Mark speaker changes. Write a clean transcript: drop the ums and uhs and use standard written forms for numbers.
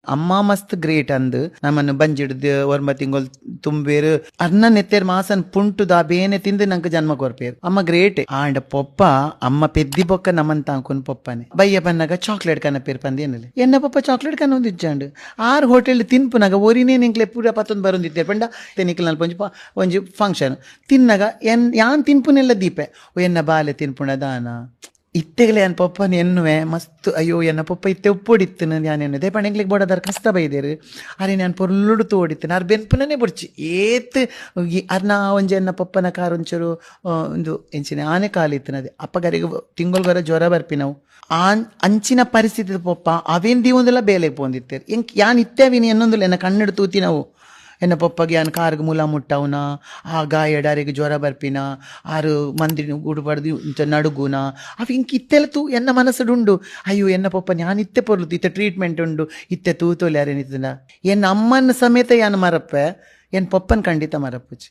Speaker 1: ಅಮ್ಮ ಮಸ್ತ್ ಗ್ರೇಟ್ ಅಂದ್ ನಮ್ಮನ್ನು ಬಂಜಿಡ್ದು ಒರ್ಮ ತಿಂಗೊಲ್ ತುಂಬೇರು ಅನ್ನ ನೆತ್ತೇರ್ ಮಾಸನ್ ಪುಂಟು ದಾ ಬೇನೆ ತಿಂದು ನಂಗೆ ಜನ್ಮ ಕೊರ್ಪೇರು ಅಮ್ಮ ಗ್ರೇಟ್ ಆಂಡ ಪೊಪ್ಪ ಅಮ್ಮ ಪೆದ್ದಿ ಬೊಕ್ಕ ನಮ್ಮನ್ ತಾಂಕುನ್ ಪೊಪ್ಪನೆ ಬಯ್ಯ ಬನ್ನಗ ಚಾಕ್ಲೇಟ್ ಕನ್ನಪೇರ್ ಪಂದಿ ಏನಿಲ್ಲ ಎನ್ನ ಪೊಪ್ಪ ಚಾಕ್ಲೇಟ್ ಕನ್ನ ಒಂದಿಜ್ಜಾಂಡು 6 ಹೋಟೆಲ್ ತಿನ್ಪುನಗ ಒರಿನೇ ನಿಂಕ್ಲೆ ಪೂರ ಪತ್ತೊಂದು ಬರೊಂದಿತ್ತೇರ್ ಪಂಡ ತೆನಿಕಲ್ ನಲ್ಪ ಒಂಜಿ ಫಂಕ್ಷನ್ ತಿನ್ನಗ ಯಾನ್ ತಿನ್ಪುನೆಲ್ಲ ದೀಪೆ ಎನ್ನ ಬಾಲೆ ತಿನ್ಪುಣ ದಾನ ಇತ್ತೆಗಲೆ ಅನ್ ಪೊಪ್ಪನ ಎನ್ನುವೆ ಮಸ್ತ್ ಅಯ್ಯೋ ಎನ್ನ ಪೊಪ್ಪ ಇತ್ತೆ ಉಪ್ಪೊಡಿತ್ತು ನಾನು ಎನ್ನುದೆ ಪಣೆಗ್ಲಿಗೆ ಬೋಡದಾರ ಕಷ್ಟ ಬೈದೇರು ಅರೆ ನಾನು ಪೊರ್ಲುಡು ತೋಡಿತ್ತೇನೆ ಅರ್ ಬೆನ್ಪುನೇ ಬುಡ್ಚಿ ಏತ್ ಅರ್ನ ಒಂಜಿ ಎನ್ನ ಪೊಪ್ಪನ ಕಾರ್ ಒಂಚೂರು ಒಂದು ಎಂಚಿನ ಆನೆ ಕಾಲಿತ್ತನದೆ ಅಪ್ಪಗಾರಿಗೆ ತಿಂಗೊಳ್ಗರ ಜ್ವರ ಬರ್ಪಿ ನಾವು ಅಂಚಿನ ಪರಿಸ್ಥಿತಿ ಪೊಪ್ಪ ಅವೇನ್ ದೀವೊಂದೆಲ್ಲ ಬೇಲೆ ಪೋಂದಿತ್ತೇರು ಎಂಕ್ ಯಾನ್ ಇತ್ತೇವಿನಿ ಎನ್ನೊಂದುಲ್ಲ ಎನ್ನ ಕಣ್ಣಿಡು ತೂತಿ ನಾವು ಎನ್ನ ಪೊಪ್ಪಗೆ ಯಾನ್ ಕಾರ್ಗೆ ಮುಲ ಮುಟ್ಟವನ ಆ ಗಾಯಡಾರಿಗೆ ಜ್ವರ ಬರ್ಪಿನ ಆರು ಮಂದಿ ಉಡುಬಾರ್ದು ನಡುಗುನ ಅವು ಇಂಕ ಇತ್ತೆಲ್ಲ ತೂ ಎನ್ನ ಮನಸ್ಸುಡುಂಡು ಅಯ್ಯೋ ಎನ್ನ ಪೊಪ್ಪ ನಾನು ಇತ್ತೆ ಪೊರ್ಲು ಇತ್ತೆ ಟ್ರೀಟ್ಮೆಂಟ್ ಉಂಡು ಇತ್ತೆ ತೂತೋಲಿ ಯಾರೇನಿತ್ತನ ಎನ್ನ ಅಮ್ಮನ ಸಮೇತ ಯಾನ್ ಮರಪ್ಪೆ ಎನ್ ಪೊಪ್ಪನ್ ಖಂಡಿತ ಮರಪ್ಪುಜಿ.